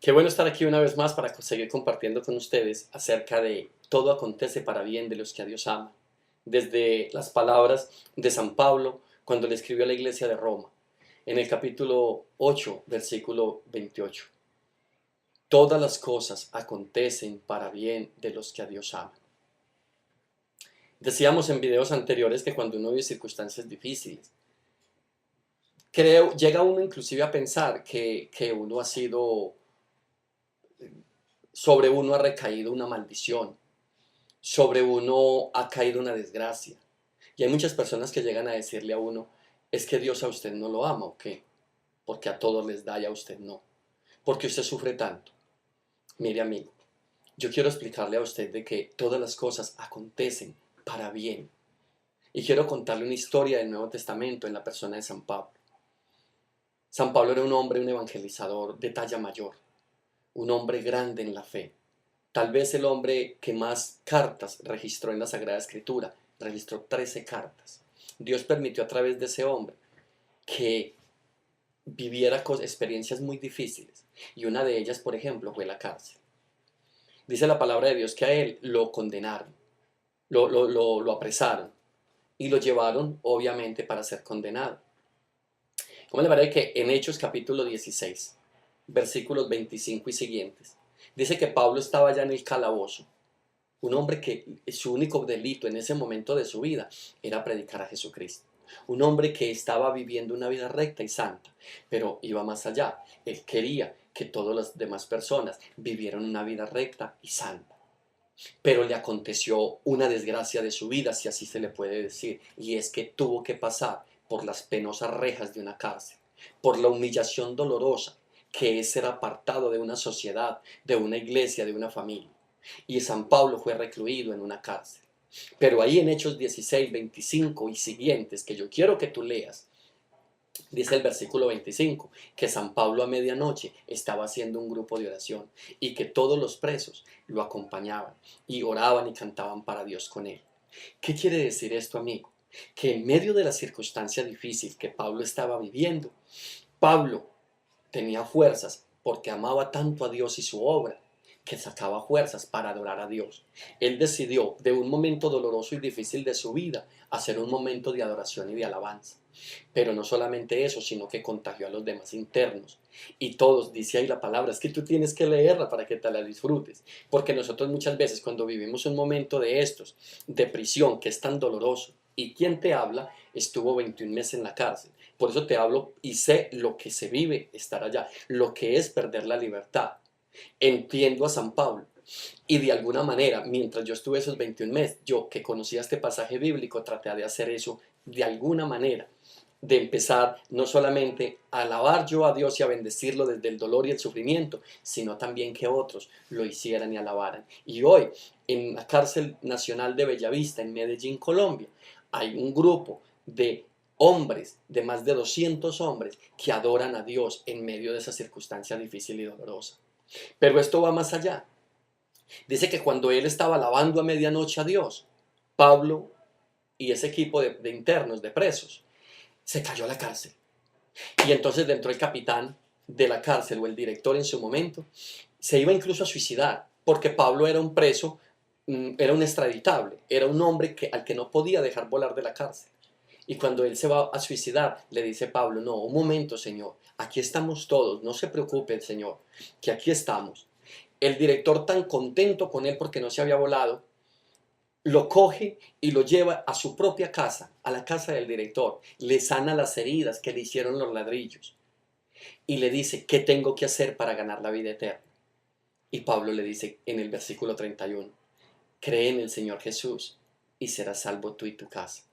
Qué bueno estar aquí una vez más para seguir compartiendo con ustedes acerca de todo acontece para bien de los que a Dios ama. Desde las palabras de San Pablo cuando le escribió a la iglesia de Roma, en el capítulo 8, versículo 28. Todas las cosas acontecen para bien de los que a Dios aman. Decíamos en videos anteriores que cuando uno vive circunstancias difíciles, llega uno inclusive a pensar que uno ha sido, sobre uno ha recaído una maldición, sobre uno ha caído una desgracia. Y hay muchas personas que llegan a decirle a uno, es que Dios a usted no lo ama o qué, porque a todos les da y a usted no, porque usted sufre tanto. Mire amigo, yo quiero explicarle a usted de que todas las cosas acontecen para bien. Y quiero contarle una historia del Nuevo Testamento en la persona de San Pablo. San Pablo era un hombre, un evangelizador de talla mayor, un hombre grande en la fe. Tal vez el hombre que más cartas registró en la Sagrada Escritura, registró 13 cartas. Dios permitió a través de ese hombre que viviera experiencias muy difíciles. Y una de ellas, por ejemplo, fue la cárcel. Dice la palabra de Dios que a él lo condenaron, lo apresaron y lo llevaron, obviamente, para ser condenado. ¿Cómo le parece que en Hechos capítulo 16, versículos 25 y siguientes, dice que Pablo estaba ya en el calabozo? Un hombre que su único delito en ese momento de su vida era predicar a Jesucristo. Un hombre que estaba viviendo una vida recta y santa, pero iba más allá. Él quería que todas las demás personas vivieran una vida recta y santa. Pero le aconteció una desgracia de su vida, si así se le puede decir, y es que tuvo que pasar por las penosas rejas de una cárcel, por la humillación dolorosa que es ser apartado de una sociedad, de una iglesia, de una familia. Y San Pablo fue recluido en una cárcel. Pero ahí en Hechos 16, 25 y siguientes, que yo quiero que tú leas, dice el versículo 25, que San Pablo a medianoche estaba haciendo un grupo de oración y que todos los presos lo acompañaban y oraban y cantaban para Dios con él. ¿Qué quiere decir esto, amigo? Que en medio de la circunstancia difícil que Pablo estaba viviendo, Pablo tenía fuerzas porque amaba tanto a Dios y su obra, que sacaba fuerzas para adorar a Dios. Él decidió, de un momento doloroso y difícil de su vida, hacer un momento de adoración y de alabanza. Pero no solamente eso, sino que contagió a los demás internos. Y todos, dice ahí la palabra, es que tú tienes que leerla para que te la disfrutes. Porque nosotros muchas veces cuando vivimos un momento de estos, de prisión, que es tan doloroso, y quien te habla estuvo 21 meses en la cárcel. Por eso te hablo y sé lo que se vive estar allá, lo que es perder la libertad. Entiendo a San Pablo. Y de alguna manera, mientras yo estuve esos 21 meses, yo que conocía este pasaje bíblico, traté de hacer eso de alguna manera, de empezar no solamente a alabar yo a Dios y a bendecirlo desde el dolor y el sufrimiento, sino también que otros lo hicieran y alabaran. Y hoy, en la cárcel nacional de Bellavista, en Medellín, Colombia, hay un grupo de hombres, de más de 200 hombres, que adoran a Dios en medio de esa circunstancia difícil y dolorosa. Pero esto va más allá. Dice que cuando él estaba alabando a medianoche a Dios, Pablo y ese equipo de internos, de presos, se cayó a la cárcel. Y entonces dentro el capitán de la cárcel o el director en su momento, se iba incluso a suicidar, porque Pablo era un preso, era un extraditable, era un hombre al que no podía dejar volar de la cárcel. Y cuando él se va a suicidar, le dice Pablo, no, un momento, Señor, aquí estamos todos, no se preocupe, Señor, que aquí estamos. El director, tan contento con él porque no se había volado, lo coge y lo lleva a su propia casa, a la casa del director, le sana las heridas que le hicieron los ladrillos y le dice, ¿qué tengo que hacer para ganar la vida eterna? Y Pablo le dice en el versículo 31, cree en el Señor Jesús y serás salvo tú y tu casa.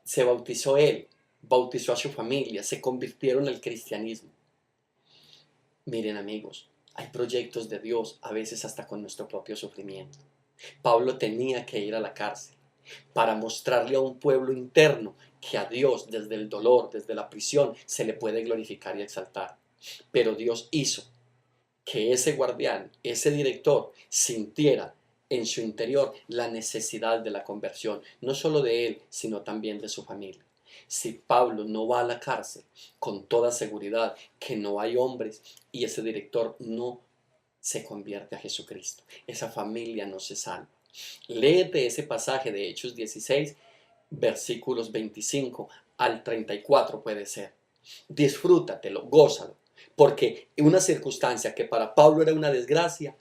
Se bautizó él, bautizó a su familia, se convirtieron al cristianismo. Miren amigos, hay proyectos de Dios a veces hasta con nuestro propio sufrimiento. Pablo tenía que ir a la cárcel para mostrarle a un pueblo interno que a Dios desde el dolor, desde la prisión, se le puede glorificar y exaltar. Pero Dios hizo que ese guardián, ese director, sintiera en su interior la necesidad de la conversión, no solo de él, sino también de su familia. Si Pablo no va a la cárcel, con toda seguridad que no hay hombres y ese director no se convierte a Jesucristo. Esa familia no se salva. Léete ese pasaje de Hechos 16, versículos 25 al 34 puede ser. Disfrútatelo, gózalo, porque una circunstancia que para Pablo era una desgracia,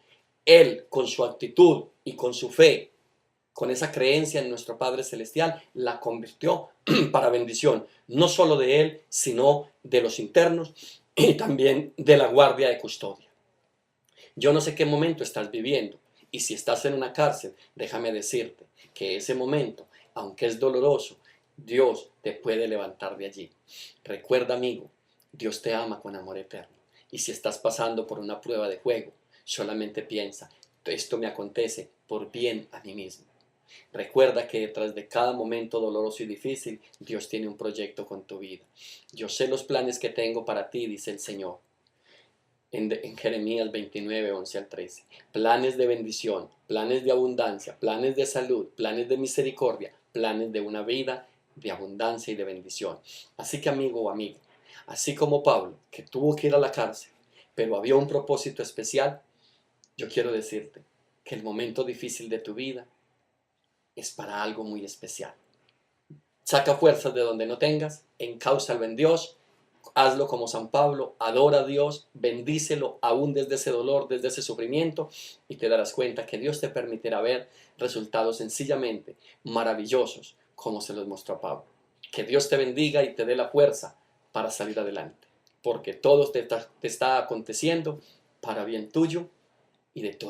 él con su actitud y con su fe, con esa creencia en nuestro Padre Celestial, la convirtió para bendición, no solo de él, sino de los internos y también de la guardia de custodia. Yo no sé qué momento estás viviendo, y si estás en una cárcel, déjame decirte que ese momento, aunque es doloroso, Dios te puede levantar de allí. Recuerda, amigo, Dios te ama con amor eterno. Y si estás pasando por una prueba de fuego, solamente piensa, esto me acontece por bien a mí mismo. Recuerda que detrás de cada momento doloroso y difícil, Dios tiene un proyecto con tu vida. Yo sé los planes que tengo para ti, dice el Señor. En Jeremías 29, 11 al 13. Planes de bendición, planes de abundancia, planes de salud, planes de misericordia, planes de una vida de abundancia y de bendición. Así que, amigo o amiga, así como Pablo, que tuvo que ir a la cárcel, pero había un propósito especial, yo quiero decirte que el momento difícil de tu vida es para algo muy especial. Saca fuerzas de donde no tengas, encáuzalo en Dios. Hazlo como San Pablo, adora a Dios, bendícelo aún desde ese dolor, desde ese sufrimiento, y te darás cuenta que Dios te permitirá ver resultados sencillamente maravillosos como se los mostró a Pablo. Que Dios te bendiga y te dé la fuerza para salir adelante, porque todo te está aconteciendo para bien tuyo y de toda